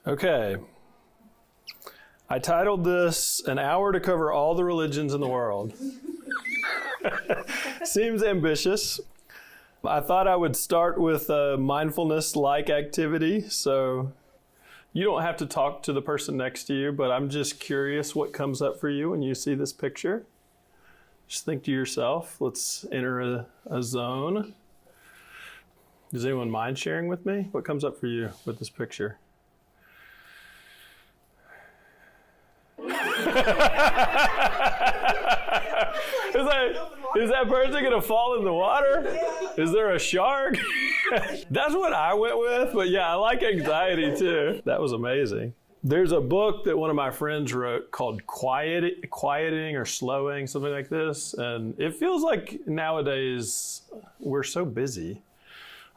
Okay. I titled this An Hour to Cover All the Religions in the World. Seems ambitious. I thought I would start with a mindfulness-like activity. So you don't have to talk to the person next to you, but I'm just curious what comes up for you when you see this picture. Just think to yourself, let's enter a zone. Does anyone mind sharing with me? What comes up for you with this picture? Is that person going to fall in the water? Is there a shark? That's what I went with, but yeah, I like anxiety too. That was amazing. There's a book that one of my friends wrote called Quieting or Slowing, something like this. And it feels like nowadays we're so busy.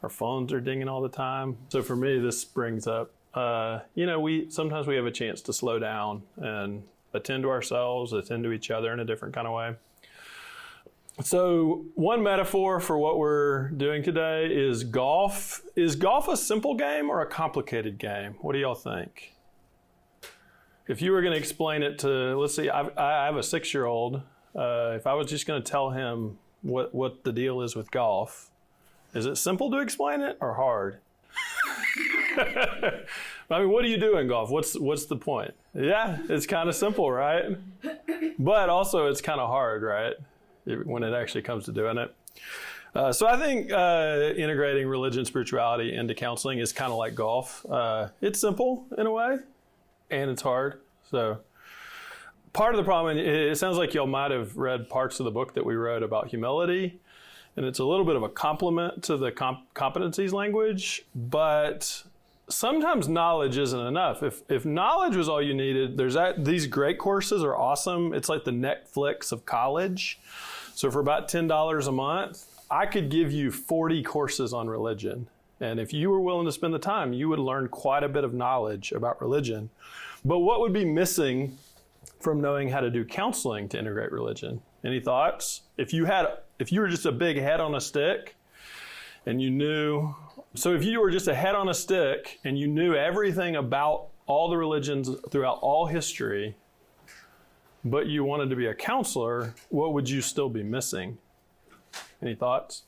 Our phones are dinging all the time. So for me, this brings up, sometimes we have a chance to slow down and attend to ourselves, attend to each other in a different kind of way. So one metaphor for what we're doing today is golf. Is golf a simple game or a complicated game? What do y'all think? If you were going to explain it to, let's see, I have a 6-year-old. If I was just going to tell him what the deal is with golf, is it simple to explain it or hard? I mean, what do you do in golf? What's the point? Yeah, it's kind of simple, right? But also it's kind of hard, right? When it actually comes to doing it. So I think integrating religion, spirituality into counseling is kind of like golf. It's simple in a way, and it's hard. So part of the problem, it sounds like y'all might have read parts of the book that we wrote about humility, and it's a little bit of a complement to the competencies language, but sometimes knowledge isn't enough. If knowledge was all you needed, these great courses are awesome. It's like the Netflix of college. So for about $10 a month, I could give you 40 courses on religion. And if you were willing to spend the time, you would learn quite a bit of knowledge about religion. But what would be missing from knowing how to do counseling to integrate religion? Any thoughts? If you were just a big head on a stick and you knew, so if you were just a head on a stick and you knew everything about all the religions throughout all history, but you wanted to be a counselor, what would you still be missing? Any thoughts?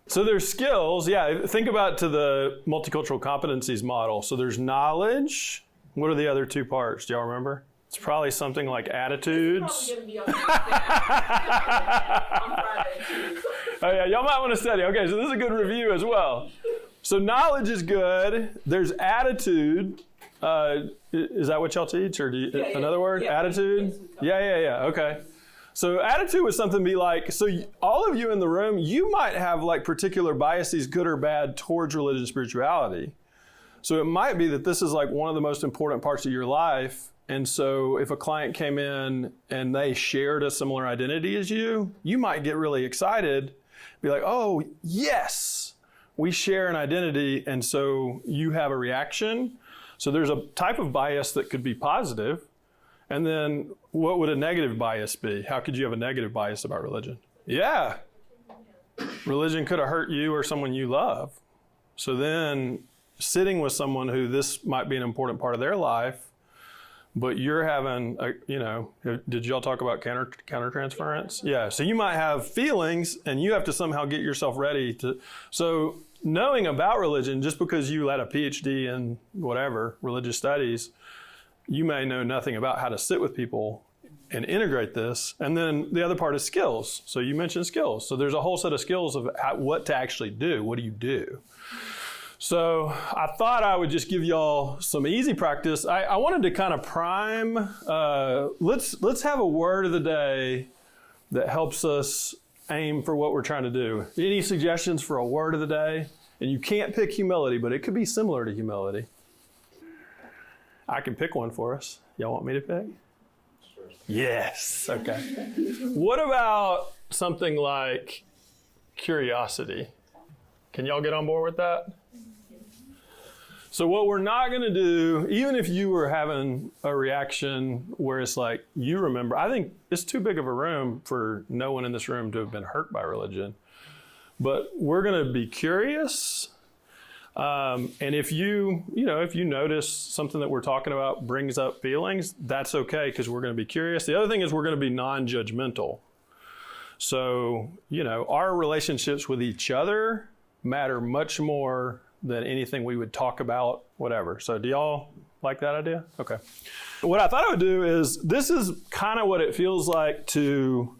So there's skills. Yeah, think about to the multicultural competencies model. So there's knowledge. What are the other two parts? Do y'all remember? It's probably something like attitudes. Oh yeah, y'all might want to study. Okay, so this is a good review as well. So knowledge is good. There's attitude. Is that what y'all teach? Or another word? Yeah. Attitude? Yeah. Okay. So attitude was something to be like, so all of you in the room, you might have like particular biases, good or bad, towards religion and spirituality. So it might be that this is like one of the most important parts of your life. And so if a client came in and they shared a similar identity as you might get really excited, be like, oh, yes, we share an identity. And so you have a reaction. So there's a type of bias that could be positive. And then what would a negative bias be? How could you have a negative bias about religion? Yeah. Religion could have hurt you or someone you love. So then sitting with someone who this might be an important part of their life, but you're having, did y'all talk about countertransference? Yeah, so you might have feelings and you have to somehow get yourself ready to, so knowing about religion, just because you had a PhD in whatever, religious studies, you may know nothing about how to sit with people and integrate this. And then the other part is skills. So you mentioned skills. So there's a whole set of skills of what to actually do. What do you do? So I thought I would just give y'all some easy practice. I wanted to kind of prime, let's have a word of the day that helps us aim for what we're trying to do. Any suggestions for a word of the day? And you can't pick humility, but it could be similar to humility. I can pick one for us. Y'all want me to pick? Sure. Yes, okay. What about something like curiosity? Can y'all get on board with that? So what we're not going to do, even if you were having a reaction where it's like, you remember, I think it's too big of a room for no one in this room to have been hurt by religion. But we're going to be curious. And if if you notice something that we're talking about brings up feelings, that's okay, because we're going to be curious. The other thing is we're going to be non-judgmental. So, our relationships with each other matter much more than anything we would talk about, whatever. So do y'all like that idea? Okay. What I thought I would do is, this is kind of what it feels like to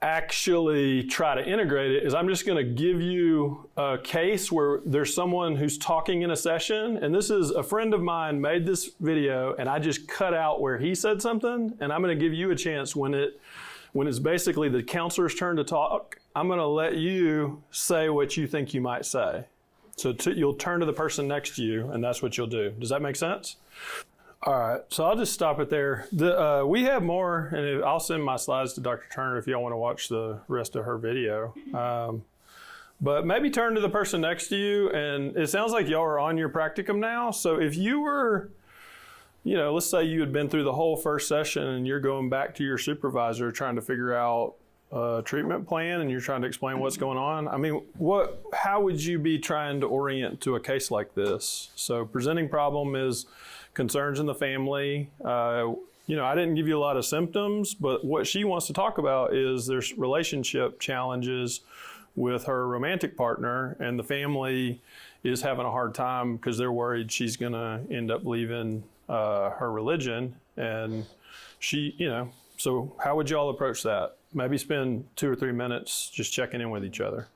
actually try to integrate it, is I'm just going to give you a case where there's someone who's talking in a session, and this is a friend of mine made this video, and I just cut out where he said something, and I'm going to give you a chance when it's basically the counselor's turn to talk, I'm going to let you say what you think you might say. So you'll turn to the person next to you, and that's what you'll do. Does that make sense? All right, so I'll just stop it there. We have more, and I'll send my slides to Dr. Turner if y'all want to watch the rest of her video. But maybe turn to the person next to you, and it sounds like y'all are on your practicum now. So if you were, let's say you had been through the whole first session and you're going back to your supervisor trying to figure out a treatment plan, and you're trying to explain what's going on. I mean, how would you be trying to orient to a case like this? So presenting problem is concerns in the family. I didn't give you a lot of symptoms, but what she wants to talk about is there's relationship challenges with her romantic partner, and the family is having a hard time because they're worried she's going to end up leaving her religion. And so how would y'all approach that? Maybe spend 2 or 3 minutes just checking in with each other.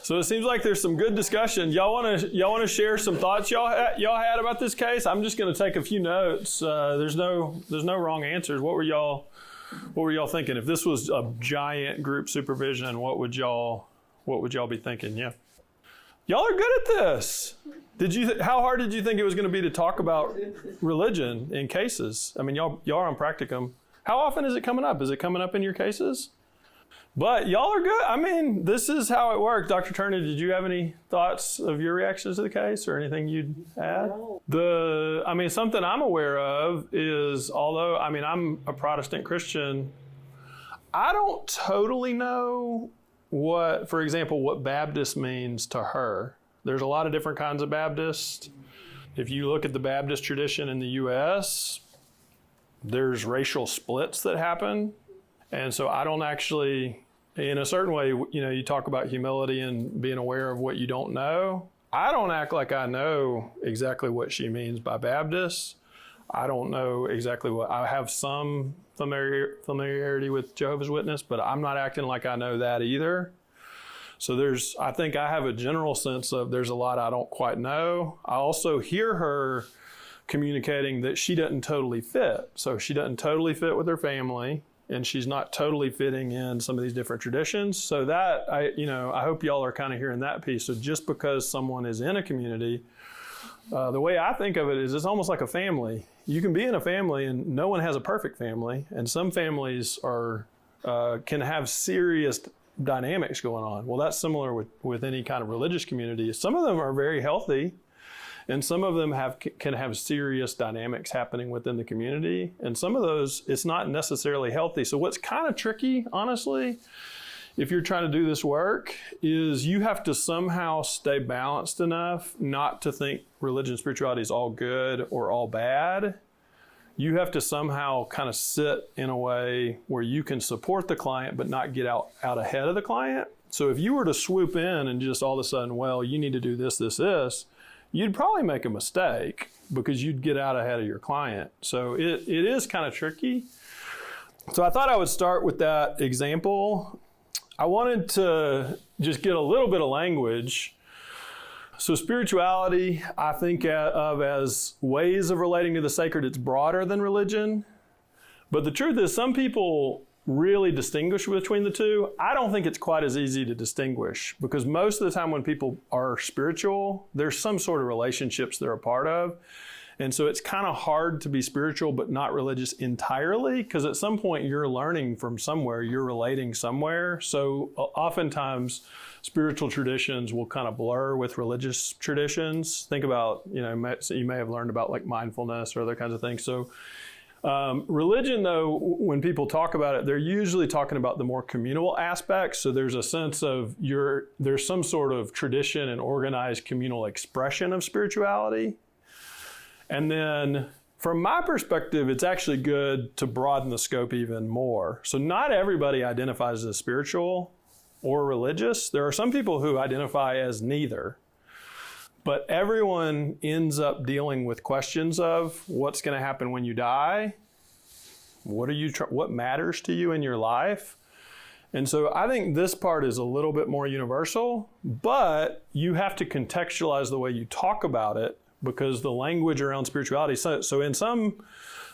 So it seems like there's some good discussion. Y'all want to share some thoughts y'all had about this case? I'm just going to take a few notes. There's no wrong answers. What were y'all thinking? If this was a giant group supervision, what would y'all be thinking? Yeah. Y'all are good at this. How hard did you think it was going to be to talk about religion in cases? I mean, y'all are on practicum. How often is it coming up? Is it coming up in your cases? But y'all are good. I mean, this is how it worked. Dr. Turner, did you have any thoughts of your reactions to the case or anything you'd add? Something I'm aware of is, although, I'm a Protestant Christian, I don't totally know for example, what Baptist means to her. There's a lot of different kinds of Baptists. If you look at the Baptist tradition in the U.S., there's racial splits that happen. And so I don't actually, in a certain way, you talk about humility and being aware of what you don't know. I don't act like I know exactly what she means by Baptist. I don't know exactly I have some familiarity with Jehovah's Witness, but I'm not acting like I know that either. So I think I have a general sense of there's a lot I don't quite know. I also hear her communicating that she doesn't totally fit. So she doesn't totally fit with her family, and she's not totally fitting in some of these different traditions. So that, I hope y'all are kind of hearing that piece. So just because someone is in a community, the way I think of it is it's almost like a family. You can be in a family and no one has a perfect family. And some families can have serious dynamics going on. Well, that's similar with any kind of religious community. Some of them are very healthy, and some of them can have serious dynamics happening within the community. And some of those, it's not necessarily healthy. So what's kind of tricky, honestly, if you're trying to do this work, is you have to somehow stay balanced enough not to think religion and spirituality is all good or all bad. You have to somehow kind of sit in a way where you can support the client but not get out ahead of the client. So if you were to swoop in and just all of a sudden, well, you need to do this, you'd probably make a mistake because you'd get out ahead of your client. So it is kind of tricky. So I thought I would start with that example. I wanted to just get a little bit of language. So spirituality, I think of as ways of relating to the sacred. It's broader than religion. But the truth is, some people really distinguish between the two. I don't think it's quite as easy to distinguish, because most of the time when people are spiritual, there's some sort of relationships they're a part of. And so it's kind of hard to be spiritual but not religious entirely, because at some point you're learning from somewhere, you're relating somewhere. So oftentimes spiritual traditions will kind of blur with religious traditions. Think about, you may have learned about like mindfulness or other kinds of things. So Religion, though, when people talk about it, they're usually talking about the more communal aspects. So there's a sense of there's some sort of tradition and organized communal expression of spirituality. And then from my perspective, it's actually good to broaden the scope even more. So not everybody identifies as spiritual or religious. There are some people who identify as neither. But everyone ends up dealing with questions of what's going to happen when you die, what matters to you in your life. And so I think this part is a little bit more universal, but you have to contextualize the way you talk about it because the language around spirituality. So in some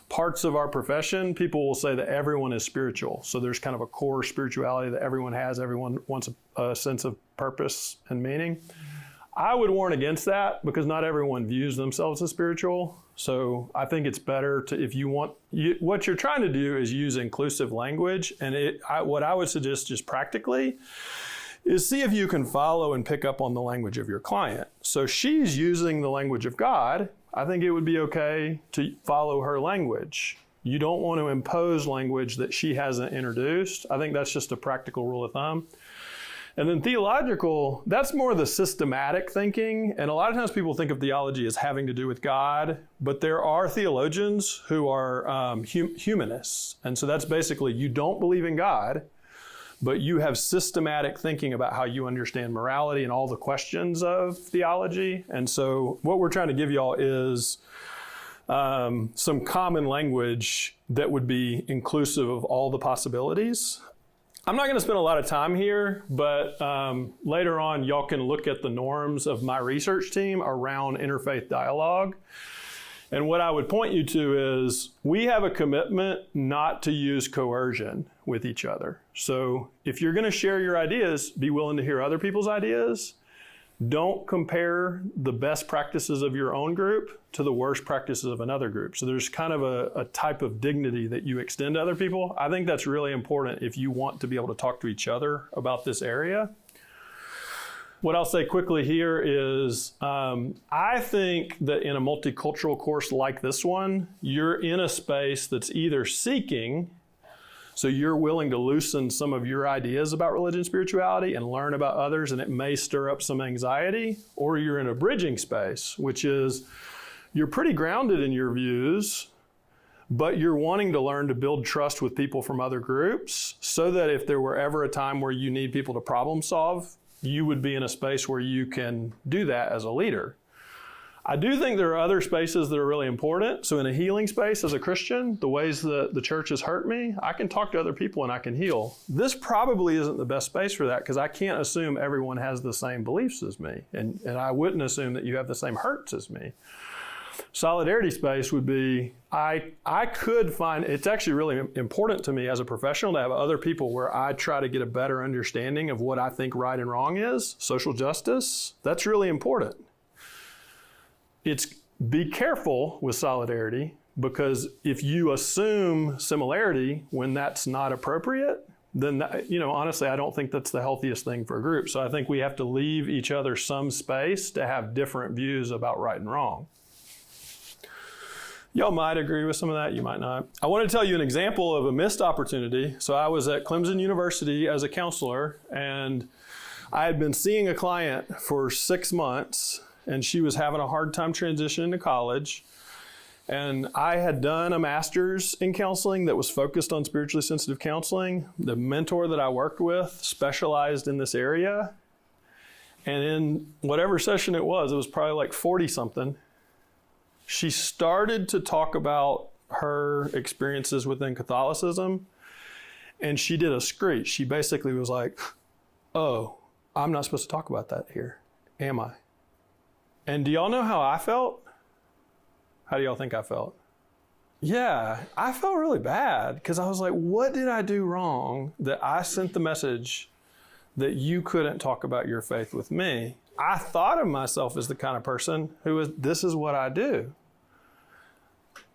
parts of our profession, people will say that everyone is spiritual. So there's kind of a core spirituality that everyone has. Everyone wants a sense of purpose and meaning. I would warn against that because not everyone views themselves as spiritual. So I think it's better to, what you're trying to do is use inclusive language. And what I would suggest just practically is see if you can follow and pick up on the language of your client. So she's using the language of God. I think it would be okay to follow her language. You don't want to impose language that she hasn't introduced. I think that's just a practical rule of thumb. And then theological, that's more the systematic thinking. And a lot of times people think of theology as having to do with God, but there are theologians who are humanists. And so that's basically you don't believe in God, but you have systematic thinking about how you understand morality and all the questions of theology. And so what we're trying to give y'all is some common language that would be inclusive of all the possibilities. I'm not going to spend a lot of time here, but later on, y'all can look at the norms of my research team around interfaith dialogue. And what I would point you to is we have a commitment not to use coercion with each other. So if you're going to share your ideas, be willing to hear other people's ideas. Don't compare the best practices of your own group to the worst practices of another group. So there's kind of a type of dignity that you extend to other people. I think that's really important if you want to be able to talk to each other about this area. What I'll say quickly here is I think that in a multicultural course like this one, you're in a space that's either seeking, so you're willing to loosen some of your ideas about religion and spirituality and learn about others, and it may stir up some anxiety, or you're in a bridging space, which is you're pretty grounded in your views, but you're wanting to learn to build trust with people from other groups so that if there were ever a time where you need people to problem solve, you would be in a space where you can do that as a leader. I do think there are other spaces that are really important. So in a healing space as a Christian, the ways that the church has hurt me, I can talk to other people and I can heal. This probably isn't the best space for that because I can't assume everyone has the same beliefs as me. And I wouldn't assume that you have the same hurts as me. Solidarity space would be, I could find, it's actually really important to me as a professional to have other people where I try to get a better understanding of what I think right and wrong is. Social justice, that's really important. Be careful with solidarity because if you assume similarity when that's not appropriate, then honestly, I don't think that's the healthiest thing for a group. So I think we have to leave each other some space to have different views about right and wrong. Y'all might agree with some of that, you might not. I want to tell you an example of a missed opportunity. So I was at Clemson University as a counselor, and I had been seeing a client for 6 months, and she was having a hard time transitioning to college. And I had done a master's in counseling that was focused on spiritually sensitive counseling. The mentor that I worked with specialized in this area. And in whatever session it was probably like 40-something. She started to talk about her experiences within Catholicism, and she did a screech. She basically was like, oh, I'm not supposed to talk about that here, am I? And do y'all know how I felt? How do y'all think I felt? Yeah, I felt really bad because I was like, what did I do wrong that I sent the message that you couldn't talk about your faith with me? I thought of myself as the kind of person this is what I do.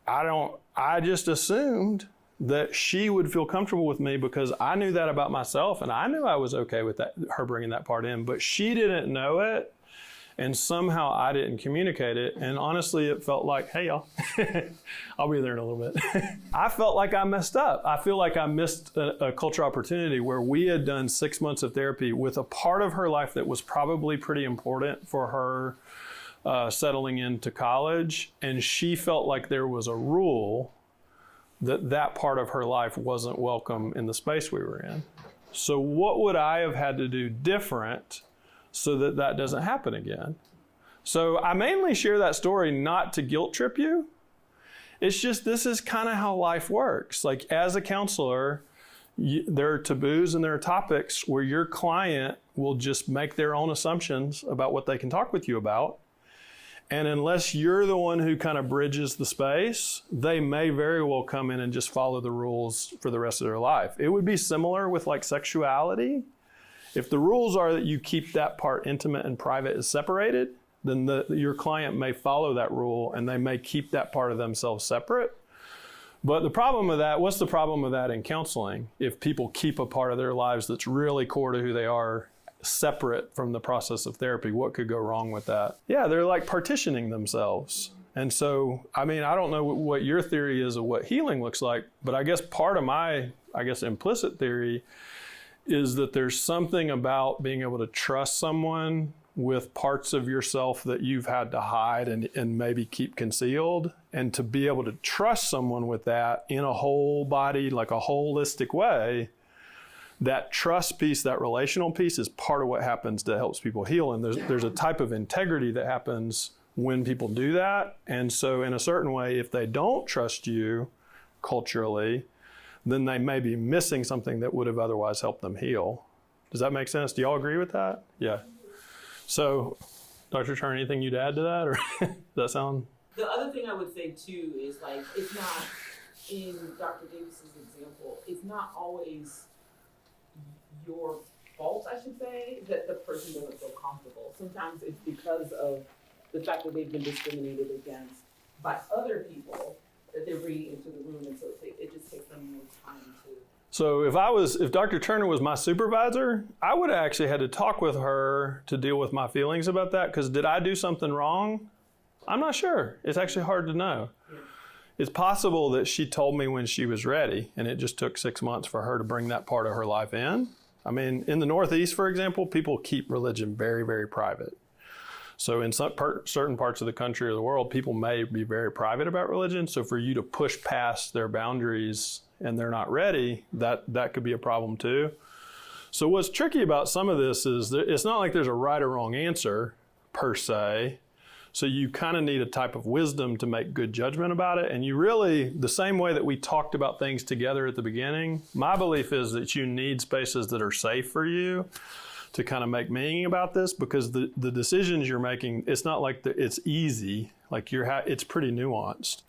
I just assumed that she would feel comfortable with me because I knew that about myself and I knew I was okay with her bringing that part in, but she didn't know it. And somehow I didn't communicate it. And honestly, it felt like, hey, y'all, I'll be there in a little bit. I felt like I messed up. I feel like I missed a cultural opportunity where we had done 6 months of therapy with a part of her life that was probably pretty important for her settling into college. And she felt like there was a rule that part of her life wasn't welcome in the space we were in. So what would I have had to do different so that doesn't happen again? So I mainly share that story not to guilt trip you. It's just, this is kind of how life works. Like, as a counselor, there are taboos and there are topics where your client will just make their own assumptions about what they can talk with you about. And unless you're the one who kind of bridges the space, they may very well come in and just follow the rules for the rest of their life. It would be similar with like sexuality. If the rules are that you keep that part intimate and private as separated, then your client may follow that rule and they may keep that part of themselves separate. But the problem with that, what's the problem with that in counseling? If people keep a part of their lives that's really core to who they are separate from the process of therapy, what could go wrong with that? Yeah, they're like partitioning themselves. And so, I mean, I don't know what your theory is of what healing looks like, but I guess part of my, implicit theory is that there's something about being able to trust someone with parts of yourself that you've had to hide and maybe keep concealed, and to be able to trust someone with that in a whole body, like a holistic way. That trust piece, that relational piece, is part of what happens that helps people heal. And there's a type of integrity that happens when people do that. And so in a certain way, if they don't trust you culturally, then they may be missing something that would have otherwise helped them heal. Does that make sense? Do y'all agree with that? Yeah. So, Dr. Turner, anything you'd add to that? Or does that sound? The other thing I would say too is, like, it's not, in Dr. Davis's example, it's not always your fault, I should say, that the person doesn't feel comfortable. Sometimes it's because of the fact that they've been discriminated against by other people that they're bringing into the room, and so it just takes them more time to. So if Dr. Turner was my supervisor, I would have actually had to talk with her to deal with my feelings about that, because did I do something wrong? I'm not sure. It's actually hard to know. Yeah. It's possible that she told me when she was ready, and it just took 6 months for her to bring that part of her life in. I mean, in the Northeast, for example, people keep religion very, very private. So in certain parts of the country or the world, people may be very private about religion. So for you to push past their boundaries and they're not ready, that could be a problem too. So what's tricky about some of this is that it's not like there's a right or wrong answer per se. So you kind of need a type of wisdom to make good judgment about it. And you really, the same way that we talked about things together at the beginning, my belief is that you need spaces that are safe for you to kind of make meaning about this, because the decisions you're making, it's not like it's easy. Like it's pretty nuanced.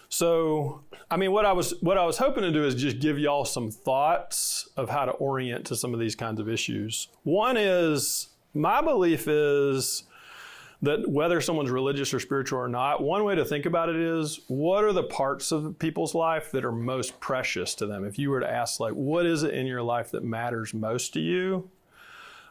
So, I mean, what I was hoping to do is just give y'all some thoughts of how to orient to some of these kinds of issues. One is, my belief is that whether someone's religious or spiritual or not, one way to think about it is, what are the parts of people's life that are most precious to them? If you were to ask, like, what is it in your life that matters most to you?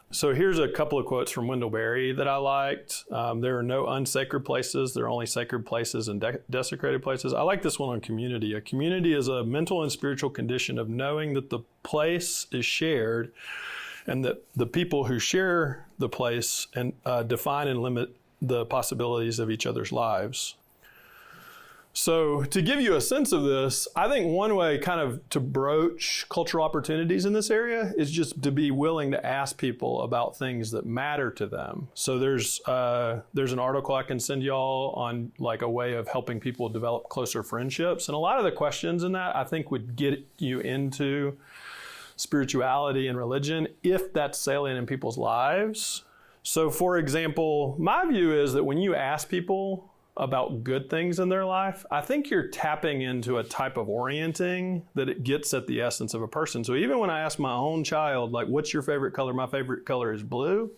So here's a couple of quotes from Wendell Berry that I liked. There are no unsacred places. There are only sacred places and desecrated places. I like this one on community. A community is a mental and spiritual condition of knowing that the place is shared, and that the people who share the place and define and limit the possibilities of each other's lives. So to give you a sense of this, I think one way kind of to broach cultural opportunities in this area is just to be willing to ask people about things that matter to them. So there's an article I can send y'all on like a way of helping people develop closer friendships. And a lot of the questions in that I think would get you into spirituality and religion if that's salient in people's lives. So for example, my view is that when you ask people about good things in their life, I think you're tapping into a type of orienting that it gets at the essence of a person. So even when I ask my own child, like, what's your favorite color? My favorite color is blue.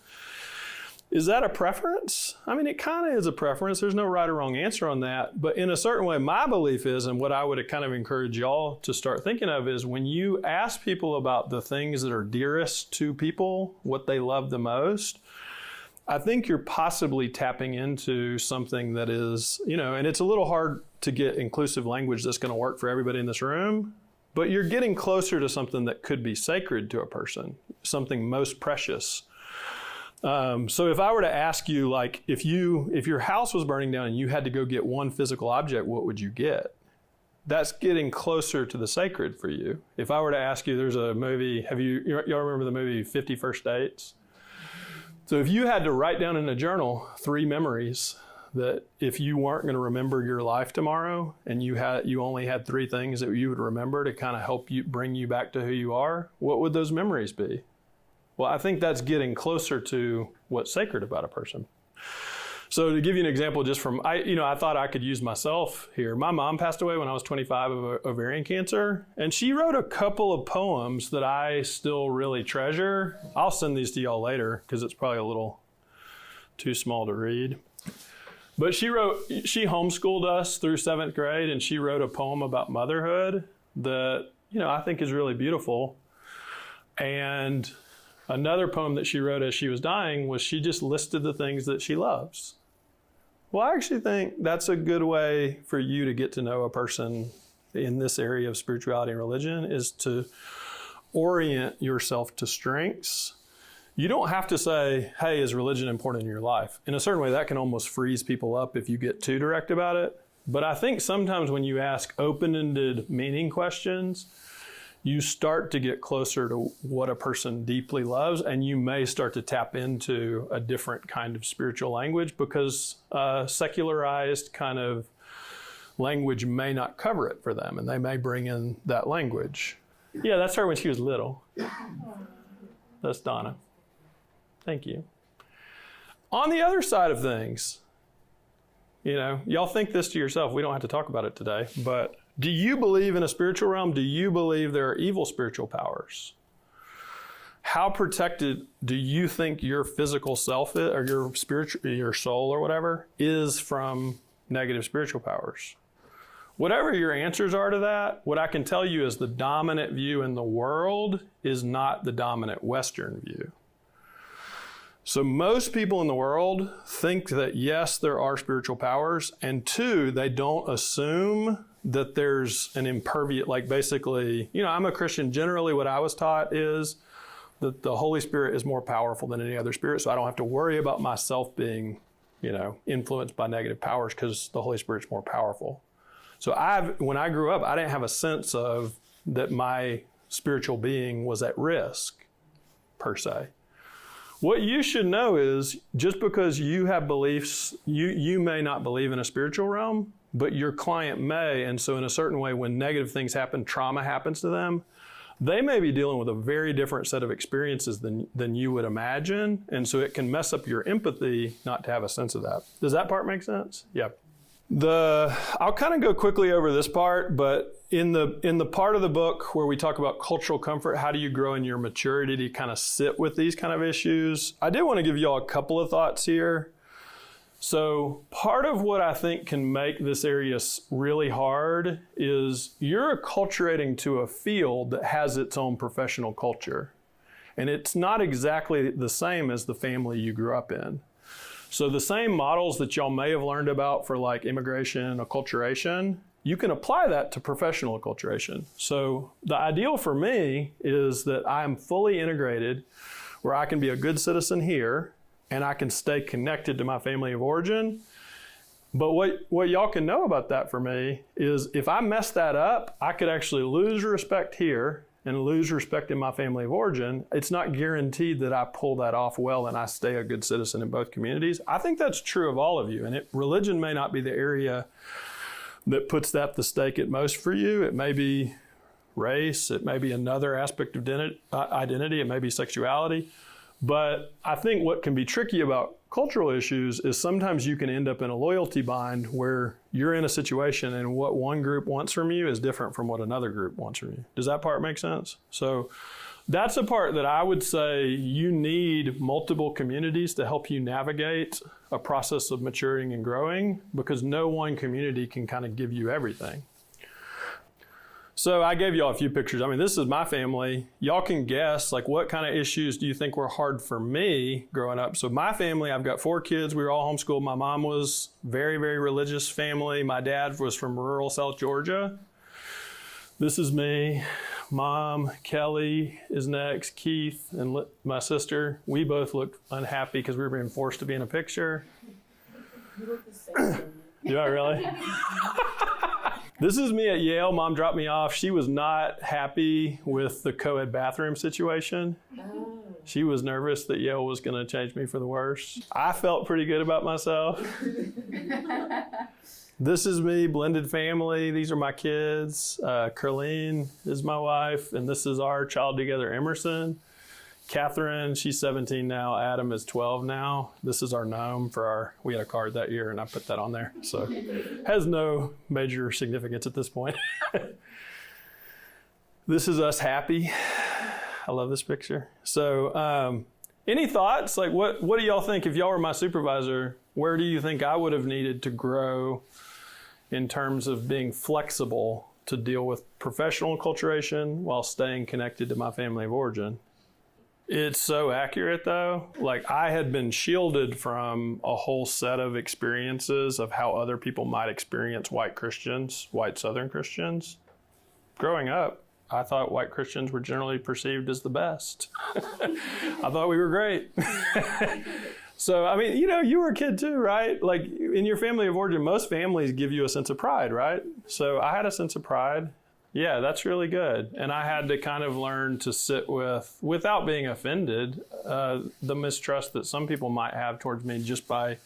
Is that a preference? I mean, it kind of is a preference. There's no right or wrong answer on that. But in a certain way, my belief is, and what I would kind of encourage y'all to start thinking of is, when you ask people about the things that are dearest to people, what they love the most, I think you're possibly tapping into something that is, and it's a little hard to get inclusive language that's going to work for everybody in this room, but you're getting closer to something that could be sacred to a person, something most precious. So if I were to ask you, like, if your house was burning down and you had to go get one physical object, what would you get? That's getting closer to the sacred for you. If I were to ask you, there's a movie, y'all remember the movie 50 First Dates? So if you had to write down in a journal 3 memories that if you weren't going to remember your life tomorrow and you only had 3 things that you would remember to kind of help you bring you back to who you are, what would those memories be? Well, I think that's getting closer to what's sacred about a person. So to give you an example, just from, I thought I could use myself here. My mom passed away when I was 25 of ovarian cancer, and she wrote a couple of poems that I still really treasure. I'll send these to y'all later because it's probably a little too small to read. But she homeschooled us through 7th grade, and she wrote a poem about motherhood that, I think is really beautiful. And another poem that she wrote as she was dying was she just listed the things that she loves. Well, I actually think that's a good way for you to get to know a person in this area of spirituality and religion, is to orient yourself to strengths. You don't have to say, hey, is religion important in your life? In a certain way, that can almost freeze people up if you get too direct about it. But I think sometimes when you ask open-ended meaning questions, you start to get closer to what a person deeply loves, and you may start to tap into a different kind of spiritual language because secularized kind of language may not cover it for them, and they may bring in that language. Yeah, that's her when she was little. That's Donna. Thank you. On the other side of things, y'all think this to yourself. We don't have to talk about it today, but do you believe in a spiritual realm? Do you believe there are evil spiritual powers? How protected do you think your physical self is, or your soul or whatever, is from negative spiritual powers? Whatever your answers are to that, what I can tell you is the dominant view in the world is not the dominant Western view. So most people in the world think that yes, there are spiritual powers, and 2, they don't assume that there's an impervious, like basically, I'm a Christian. Generally what I was taught is that the Holy Spirit is more powerful than any other spirit, so I don't have to worry about myself being, influenced by negative powers because the Holy Spirit's more powerful. So when I grew up, I didn't have a sense of that my spiritual being was at risk, per se. What you should know is just because you have beliefs, you may not believe in a spiritual realm, but your client may. And so in a certain way, when negative things happen, trauma happens to them, they may be dealing with a very different set of experiences than you would imagine. And so it can mess up your empathy not to have a sense of that. Does that part make sense? Yeah. I'll kind of go quickly over this part, but in the part of the book where we talk about cultural comfort, how do you grow in your maturity to kind of sit with these kind of issues? I did want to give you all a couple of thoughts here. So part of what I think can make this area really hard is you're acculturating to a field that has its own professional culture. And it's not exactly the same as the family you grew up in. So the same models that y'all may have learned about for like immigration, acculturation, you can apply that to professional acculturation. So the ideal for me is that I am fully integrated where I can be a good citizen here and I can stay connected to my family of origin. But what y'all can know about that for me is if I mess that up, I could actually lose respect here and lose respect in my family of origin. It's not guaranteed that I pull that off well and I stay a good citizen in both communities. I think that's true of all of you. And religion may not be the area that puts that the stake at most for you. It may be race. It may be another aspect of identity. It may be sexuality. But I think what can be tricky about cultural issues is sometimes you can end up in a loyalty bind where you're in a situation and what one group wants from you is different from what another group wants from you. Does that part make sense? So that's a part that I would say you need multiple communities to help you navigate a process of maturing and growing because no one community can kind of give you everything. So I gave y'all a few pictures. I mean, this is my family. Y'all can guess, like, what kind of issues do you think were hard for me growing up? So my family, I've got 4 kids. We were all homeschooled. My mom was very, very religious family. My dad was from rural South Georgia. This is me. Mom, Kelly is next, Keith, and my sister. We both looked unhappy because we were being forced to be in a picture. You look the same. Do I really? This is me at Yale. Mom dropped me off. She was not happy with the co-ed bathroom situation. Oh. She was nervous that Yale was going to change me for the worse. I felt pretty good about myself. This is me, blended family. These are my kids. Carlene is my wife, and this is our child together, Emerson. Catherine, she's 17 now. Adam is 12 now. This is our gnome we had a card that year, and I put that on there. So has no major significance at this point. This is us happy. I love this picture. So any thoughts? Like, what do y'all think if y'all were my supervisor? Where do you think I would have needed to grow in terms of being flexible to deal with professional acculturation while staying connected to my family of origin? It's so accurate, though. Like, I had been shielded from a whole set of experiences of how other people might experience white Christians, white Southern Christians. Growing up, I thought white Christians were generally perceived as the best. I thought we were great. So, I mean, you were a kid too, right? Like, in your family of origin, most families give you a sense of pride, right? So I had a sense of pride. Yeah, that's really good. And I had to kind of learn to sit without being offended, the mistrust that some people might have towards me just by,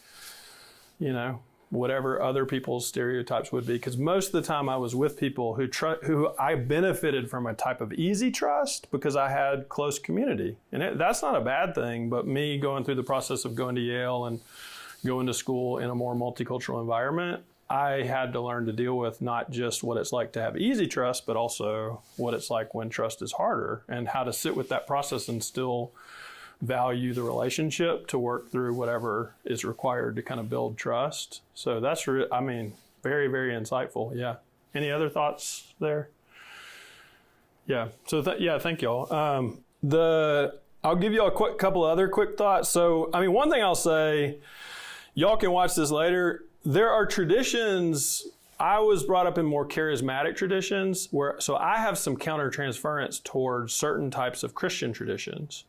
whatever other people's stereotypes would be. Because most of the time I was with people who I benefited from a type of easy trust because I had close community. And that's not a bad thing, but me going through the process of going to Yale and going to school in a more multicultural environment, I had to learn to deal with not just what it's like to have easy trust, but also what it's like when trust is harder and how to sit with that process and still value the relationship to work through whatever is required to kind of build trust. So that's, very, very insightful. Yeah. Any other thoughts there? Yeah. So thank y'all. I'll give you a couple other quick thoughts. So, one thing I'll say, y'all can watch this later. There are traditions. I was brought up in more charismatic traditions so I have some countertransference towards certain types of Christian traditions.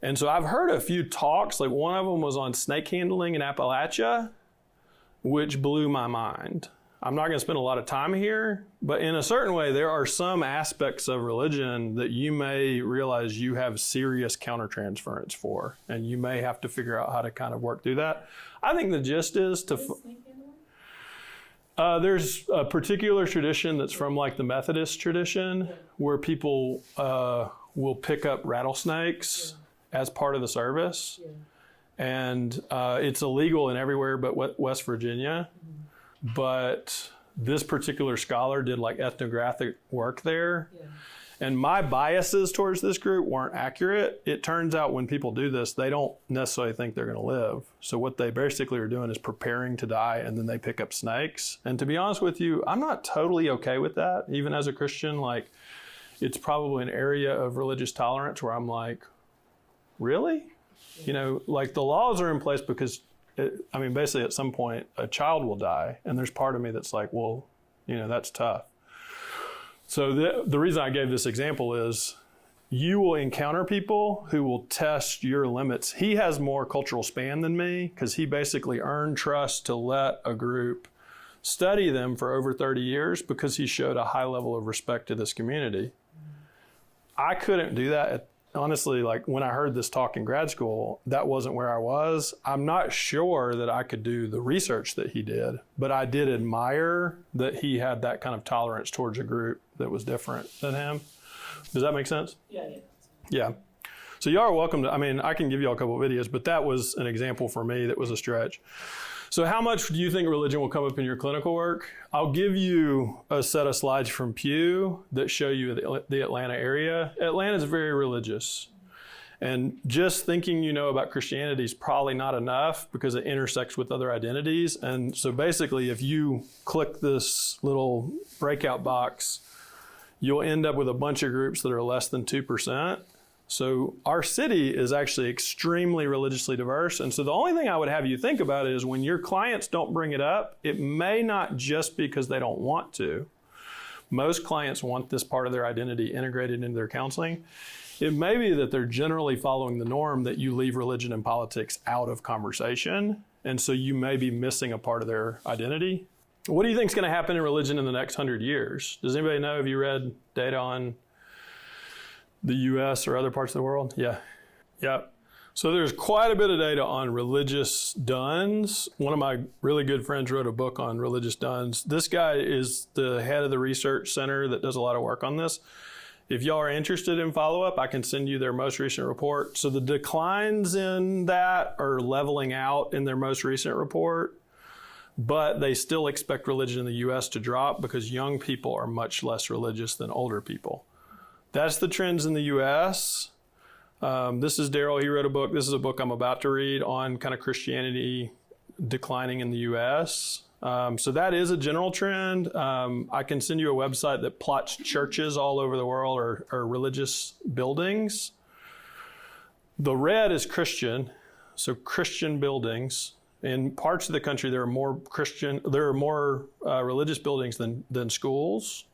And so I've heard a few talks, like one of them was on snake handling in Appalachia, which blew my mind. I'm not going to spend a lot of time here, but in a certain way, there are some aspects of religion that you may realize you have serious countertransference for, and you may have to figure out how to kind of work through that. I think the gist is there's a particular tradition that's from like the Methodist tradition where people will pick up rattlesnakes as part of the service. Yeah. And it's illegal in everywhere but West Virginia. Mm-hmm. But this particular scholar did like ethnographic work there. Yeah. And my biases towards this group weren't accurate. It turns out when people do this, they don't necessarily think they're going to live. So what they basically are doing is preparing to die, and then they pick up snakes. And to be honest with you, I'm not totally okay with that. Even as a Christian, like, it's probably an area of religious tolerance where I'm like, really? Like, the laws are in place because, basically at some point a child will die. And there's part of me that's like, well, that's tough. So the reason I gave this example is you will encounter people who will test your limits. He has more cultural span than me because he basically earned trust to let a group study them for over 30 years because he showed a high level of respect to this community. I couldn't do that. Honestly, like when I heard this talk in grad school, that wasn't where I was. I'm not sure that I could do the research that he did, but I did admire that he had that kind of tolerance towards a group that was different than him. Does that make sense? Yeah. So y'all are welcome to, I can give y'all a couple of videos, but that was an example for me that was a stretch. So how much do you think religion will come up in your clinical work? I'll give you a set of slides from Pew that show you the Atlanta area. Atlanta is very religious. And just thinking about Christianity is probably not enough because it intersects with other identities. And so basically, if you click this little breakout box, you'll end up with a bunch of groups that are less than 2%. So our city is actually extremely religiously diverse. And so the only thing I would have you think about is when your clients don't bring it up, it may not just be because they don't want to. Most clients want this part of their identity integrated into their counseling. It may be that they're generally following the norm that you leave religion and politics out of conversation. And so you may be missing a part of their identity. What do you think is going to happen in religion in the next 100 years? Does anybody know? Have you read data on the U.S. or other parts of the world? Yeah. So there's quite a bit of data on religious duns. One of my really good friends wrote a book on religious duns. This guy is the head of the research center that does a lot of work on this. If y'all are interested in follow-up, I can send you their most recent report. So the declines in that are leveling out in their most recent report, but they still expect religion in the U.S. to drop because young people are much less religious than older people. That's the trends in the U.S. This is Daryl. He wrote a book. This is a book I'm about to read on kind of Christianity declining in the U.S. So that is a general trend. I can send you a website that plots churches all over the world or religious buildings. The red is Christian, so Christian buildings. In parts of the country, there are more religious buildings than schools.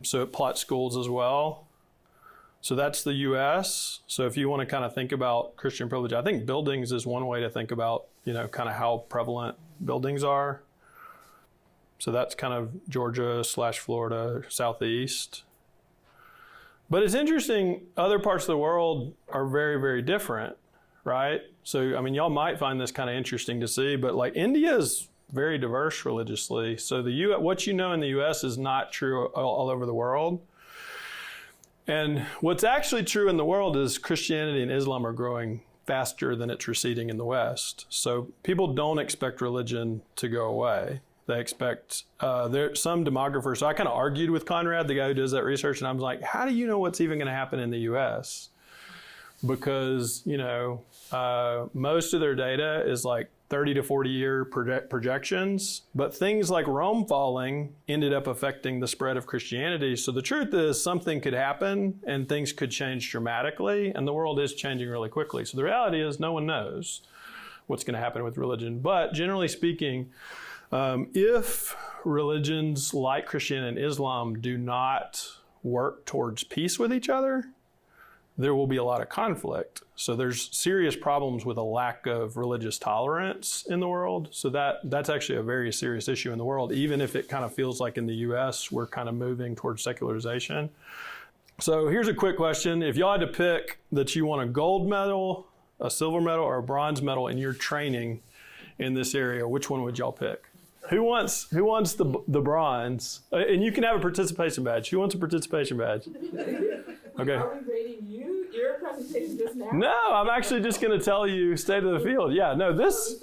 So it plots schools as well. So that's the U.S. So if you want to kind of think about Christian privilege, I think buildings is one way to think about, kind of how prevalent buildings are. So that's kind of Georgia/Florida, Southeast. But it's interesting, other parts of the world are very, very different, right? So, y'all might find this kind of interesting to see, but like India is very diverse religiously. So what you know in the U.S. is not true all over the world. And what's actually true in the world is Christianity and Islam are growing faster than it's receding in the West. So people don't expect religion to go away. They expect, some demographers, so I kind of argued with Conrad, the guy who does that research, and I was like, how do you know what's even going to happen in the U.S.? Because, most of their data is like 30 to 40 year projections, but things like Rome falling ended up affecting the spread of Christianity. So the truth is something could happen and things could change dramatically, and the world is changing really quickly. So the reality is no one knows what's going to happen with religion. But generally speaking, if religions like Christianity and Islam do not work towards peace with each other, there will be a lot of conflict. So there's serious problems with a lack of religious tolerance in the world. So that's actually a very serious issue in the world, even if it kind of feels like in the U.S. we're kind of moving towards secularization. So here's a quick question. If y'all had to pick that you want a gold medal, a silver medal, or a bronze medal in your training in this area, which one would y'all pick? Who wants the bronze? And you can have a participation badge. Who wants a participation badge? Okay. Are we rating you? Your presentation just now? No, I'm actually just going to tell you state of the field. Yeah, no, this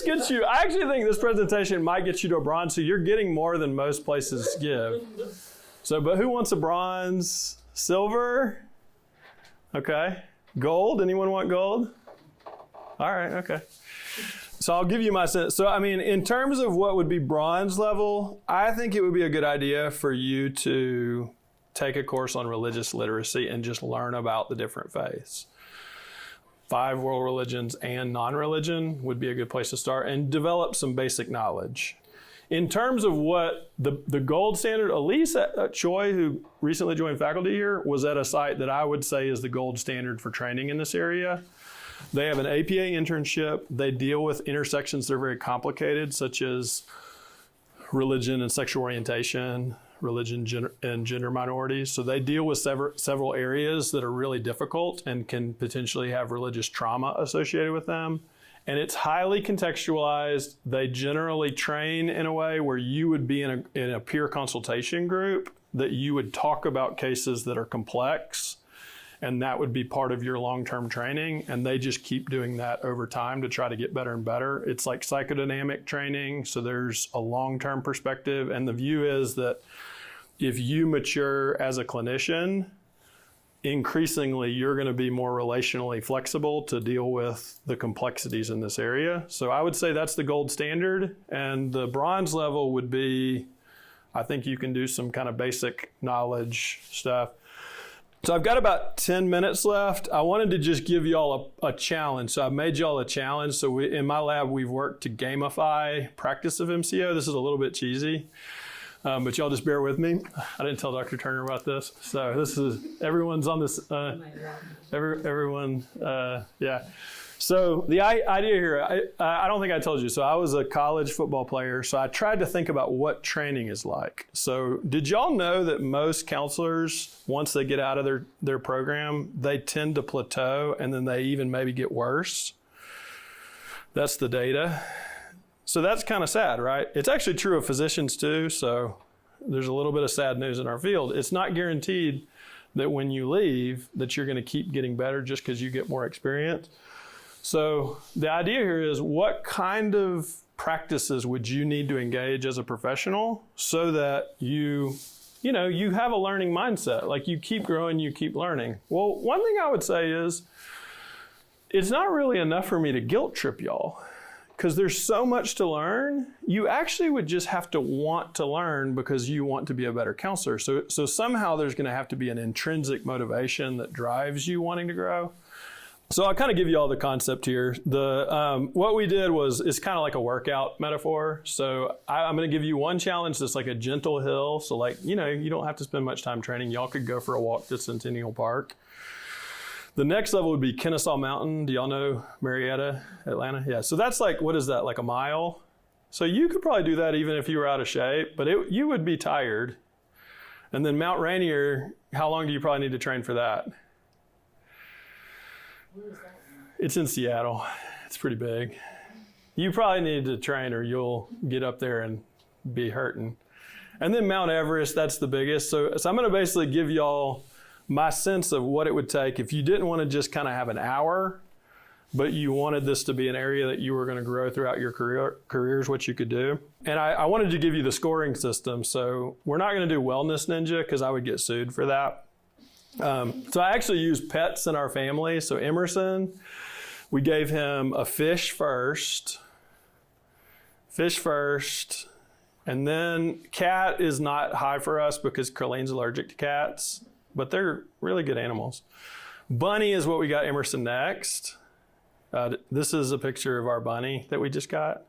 gets you, I actually think this presentation might get you to a bronze, so you're getting more than most places give. So, but who wants a bronze? Silver? Okay. Gold? Anyone want gold? All right, okay. So I'll give you my sense. So, in terms of what would be bronze level, I think it would be a good idea for you to take a course on religious literacy and just learn about the different faiths. 5 world religions and non-religion would be a good place to start and develop some basic knowledge. In terms of what the gold standard, Elise Choi, who recently joined faculty here, was at a site that I would say is the gold standard for training in this area. They have an APA internship. They deal with intersections that are very complicated, such as religion and sexual orientation, religion and gender minorities. So they deal with several areas that are really difficult and can potentially have religious trauma associated with them. And it's highly contextualized. They generally train in a way where you would be in a peer consultation group, that you would talk about cases that are complex, and that would be part of your long-term training. And they just keep doing that over time to try to get better and better. It's like psychodynamic training, so there's a long-term perspective. And the view is that if you mature as a clinician, increasingly you're going to be more relationally flexible to deal with the complexities in this area. So I would say that's the gold standard. And the bronze level would be, I think you can do some kind of basic knowledge stuff. So I've got about 10 minutes left. I wanted to just give y'all a challenge. So I made y'all a challenge. So in my lab, we've worked to gamify practice of MCO. This is a little bit cheesy, but y'all just bear with me. I didn't tell Dr. Turner about this. So this is, everyone's on this, everyone, yeah. So the idea here, I don't think I told you. So I was a college football player. So I tried to think about what training is like. So did y'all know that most counselors, once they get out of their program, they tend to plateau and then they even maybe get worse? That's the data. So that's kind of sad, right? It's actually true of physicians too. So there's a little bit of sad news in our field. It's not guaranteed that when you leave that you're going to keep getting better just because you get more experience. So the idea here is, what kind of practices would you need to engage as a professional so that you have a learning mindset? Like, you keep growing, you keep learning. Well, one thing I would say is, it's not really enough for me to guilt trip y'all, because there's so much to learn. You actually would just have to want to learn because you want to be a better counselor. So somehow there's going to have to be an intrinsic motivation that drives you wanting to grow. So I'll kind of give you all the concept here. What we did is kind of like a workout metaphor. So I'm going to give you one challenge that's like a gentle hill. So you don't have to spend much time training. Y'all could go for a walk to Centennial Park. The next level would be Kennesaw Mountain. Do y'all know Marietta, Atlanta? Yeah. So that's what is that, like a mile? So you could probably do that even if you were out of shape, but you would be tired. And then Mount Rainier, how long do you probably need to train for that? Where is that? It's in Seattle. It's pretty big. You probably need to train or you'll get up there and be hurting. And then Mount Everest, that's the biggest. So I'm going to basically give y'all my sense of what it would take if you didn't want to just kind of have an hour, but you wanted this to be an area that you were going to grow throughout your careers, what you could do. And I wanted to give you the scoring system. So we're not going to do Wellness Ninja because I would get sued for that. So I actually used pets in our family. So Emerson, we gave him a fish first, and then cat is not high for us because Carlene's allergic to cats, but they're really good animals. Bunny is what we got Emerson next. This is a picture of our bunny that we just got.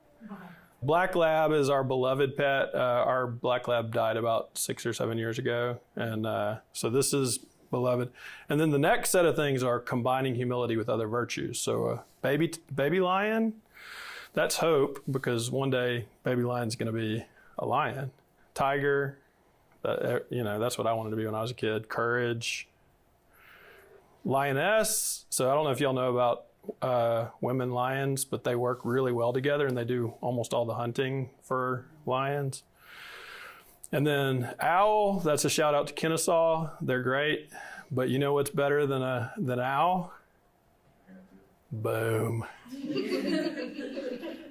Black Lab is our beloved pet. Our Black Lab died about 6 or 7 years ago, and so this is beloved. And then the next set of things are combining humility with other virtues. So baby lion, that's hope, because one day baby lion's going to be a lion. Tiger, that's what I wanted to be when I was a kid. Courage. Lioness, so I don't know if y'all know about women lions, but they work really well together and they do almost all the hunting for lions. And then owl, that's a shout out to Kennesaw. They're great, but you know what's better than owl? Boom.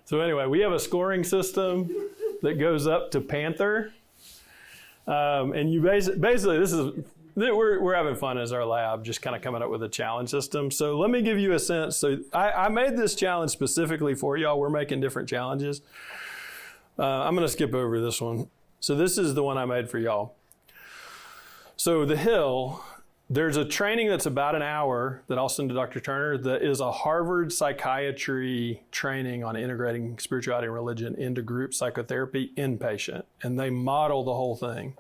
So anyway, we have a scoring system that goes up to panther. And you basically we're having fun as our lab, just kind of coming up with a challenge system. So let me give you a sense. So I made this challenge specifically for y'all. We're making different challenges. I'm going to skip over this one. So this is the one I made for y'all. So the hill, there's a training that's about an hour that I'll send to Dr. Turner that is a Harvard psychiatry training on integrating spirituality and religion into group psychotherapy inpatient. And they model the whole thing.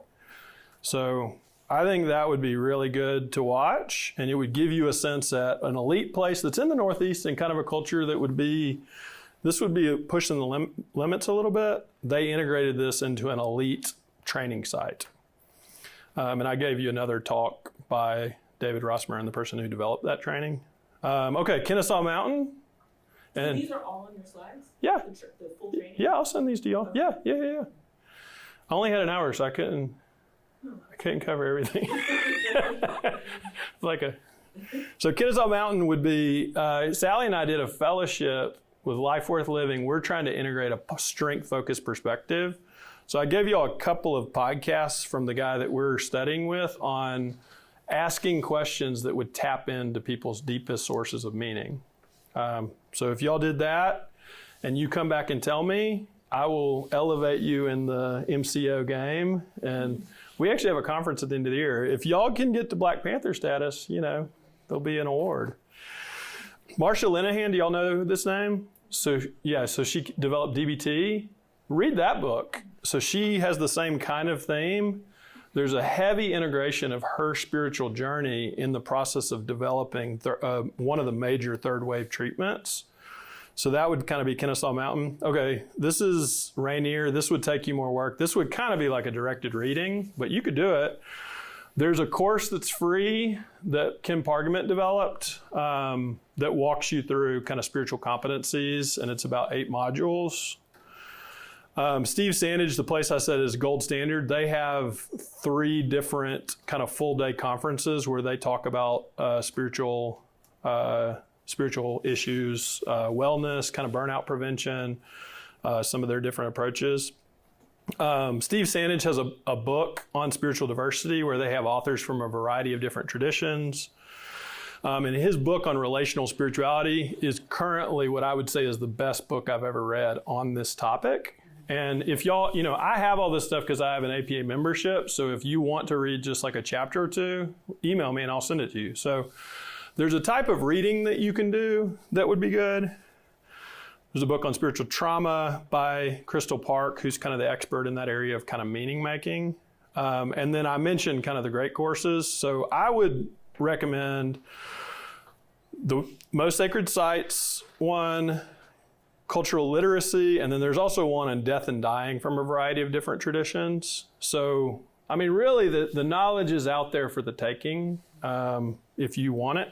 So I think that would be really good to watch. And it would give you a sense at an elite place that's in the Northeast and kind of a culture that would be, this would be pushing the limits a little bit. They integrated this into an elite training site. And I gave you another talk by David Rossmer, the person who developed that training. Okay, Kennesaw Mountain. And these are all on your slides? Yeah. The full training? Yeah, I'll send these to y'all. Yeah. I only had an hour, so I couldn't cover everything. So Kennesaw Mountain would be, Sally and I did a fellowship with Life Worth Living. We're trying to integrate a strength-focused perspective. So I gave you all a couple of podcasts from the guy that we're studying with on asking questions that would tap into people's deepest sources of meaning. So if y'all did that and you come back and tell me, I will elevate you in the MCO game. And we actually have a conference at the end of the year. If y'all can get to Black Panther status, there'll be an award. Marsha Linehan, do y'all know this name? So she developed DBT. Read that book. So she has the same kind of theme. There's a heavy integration of her spiritual journey in the process of developing one of the major third wave treatments. So that would kind of be Kennesaw Mountain. Okay, this is Rainier. This would take you more work. This would kind of be like a directed reading, but you could do it. There's a course that's free that Kim Pargament developed that walks you through kind of spiritual competencies, and it's about 8 modules. Steve Sandage, the place I said is gold standard, they have 3 different kind of full day conferences where they talk about spiritual issues, wellness, kind of burnout prevention, some of their different approaches. Steve Sandage has a book on spiritual diversity where they have authors from a variety of different traditions. And his book on relational spirituality is currently what I would say is the best book I've ever read on this topic. And if y'all, I have all this stuff because I have an APA membership. So if you want to read just like a chapter or 2, email me and I'll send it to you. So there's a type of reading that you can do that would be good. There's a book on spiritual trauma by Crystal Park, who's kind of the expert in that area of kind of meaning making. And then I mentioned kind of the great courses. So I would recommend the Most Sacred Sites one, cultural literacy, and then there's also one on death and dying from a variety of different traditions. So, I mean, really the knowledge is out there for the taking if you want it.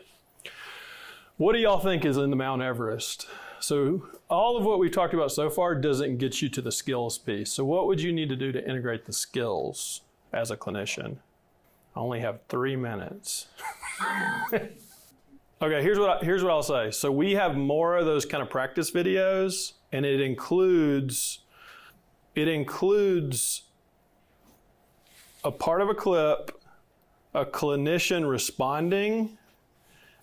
What do y'all think is in the Mount Everest? So all of what we've talked about so far doesn't get you to the skills piece. So what would you need to do to integrate the skills as a clinician? I only have 3 minutes. Okay, here's what I'll say. So we have more of those kind of practice videos, and it includes a part of a clip, a clinician responding,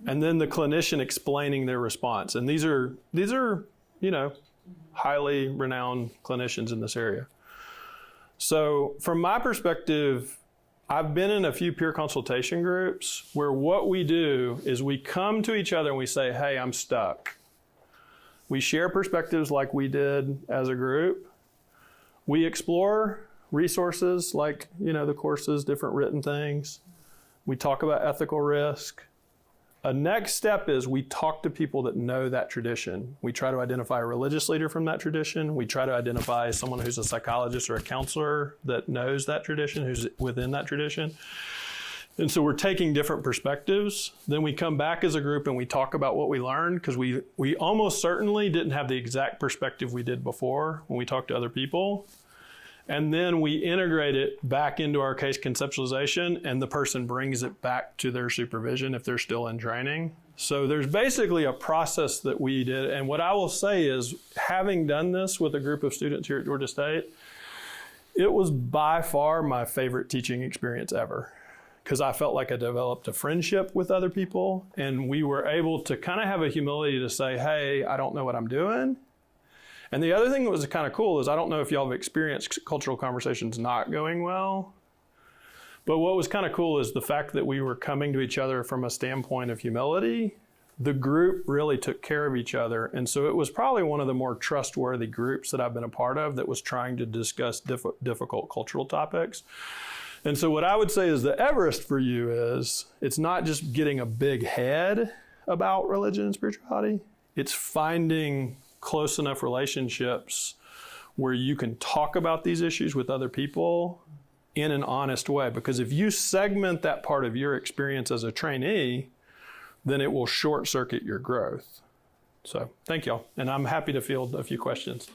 and then the clinician explaining their response. And these are highly renowned clinicians in this area. So from my perspective, I've been in a few peer consultation groups where what we do is we come to each other and we say, hey, I'm stuck. We share perspectives like we did as a group. We explore resources like, the courses, different written things. We talk about ethical risk. A next step is we talk to people that know that tradition. We try to identify a religious leader from that tradition. We try to identify someone who's a psychologist or a counselor that knows that tradition, who's within that tradition. And so we're taking different perspectives. Then we come back as a group and we talk about what we learned, because we almost certainly didn't have the exact perspective we did before when we talked to other people. And then we integrate it back into our case conceptualization, and the person brings it back to their supervision if they're still in training. So there's basically a process that we did. And what I will say is, having done this with a group of students here at Georgia State, it was by far my favorite teaching experience ever, because I felt like I developed a friendship with other people, and we were able to kind of have a humility to say, hey, I don't know what I'm doing. And the other thing that was kind of cool is, I don't know if y'all have experienced cultural conversations not going well, but what was kind of cool is the fact that we were coming to each other from a standpoint of humility. The group really took care of each other. And so it was probably one of the more trustworthy groups that I've been a part of that was trying to discuss difficult cultural topics. And so what I would say is the Everest for you is, it's not just getting a big head about religion and spirituality. It's finding close enough relationships where you can talk about these issues with other people in an honest way. Because if you segment that part of your experience as a trainee, then it will short circuit your growth. So thank y'all. And I'm happy to field a few questions.